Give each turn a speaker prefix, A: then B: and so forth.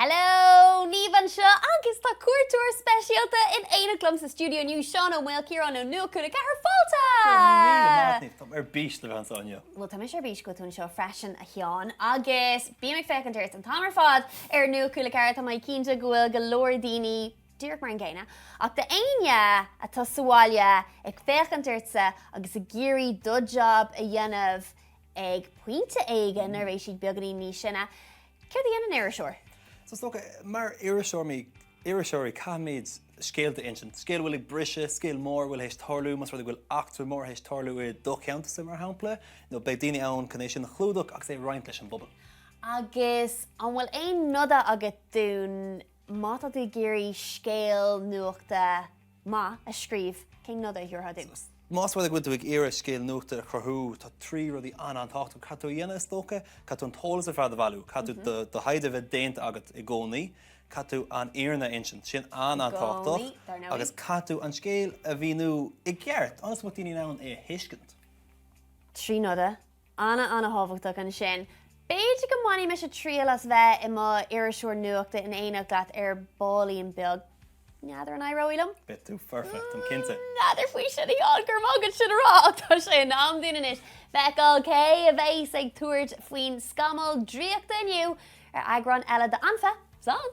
A: Hello, Niamh an seo agus tá cuairteoir speisialta in éanalumm sa studio nniu Seán ó Maoilchiaráin ó Nuacht Cúla4 fáilte.
B: Bís le bhean aine.
A: Well, tá sé bís go tún seo freisin a cheán agus bí me fecantirt an tamar fád Nuacht Cúla4 tá mai cínte gohfuil go leor daoine dúirt mar an ggéine ach de aine atá sáile ag fecantirtsa agus a géirí do job a dhéanamh ag pointe éige nar éis siad beaganí níos sinna. Céir dhéanaan iriseoir?
B: So stoka mar iriseoir caméid scéal de insin. Scéal bhfuil ag brise, scéal mór bhfuil hééis tarlú, mas rud bhfuil 8 mór hééis tarlú i do cheanta mar hampla, nó beag daine ann canéis sin na chlúdach ach sé roiint leis an bobbal.
A: Agus an bhfuil éon noda agat dún mátá tú géirí scéal nuachta má a scríb cé noda dúrtha dú.
B: Más bhfuil go ag ire scéal nuachta a chorthú tá trí rudí an táchtú catú dhéana stocha, catú an tólas a fear de bhú, catú do haide bheith déint agat i gcónaí, catú an éarna insin, sin an táchtach, agus catú an scéal a bhíú i gceart, anas mu daoine ann é hiiscint.
A: Trí noda, anna hábhachtach an sin. Béidir go mhaí me se tríalas bheith i má iriseoir nuachta in éanaach leat ar bálaí an beag. Neadar an airóilm?
B: Bit tú perfect an cinnte.
A: Neadar faoi sin í águr mágad sin ará tá sé an am duine is. Feicáil cé a bhééis ag túirt faoin scamal dríochta inniu ar aigreán eile de anfa. San?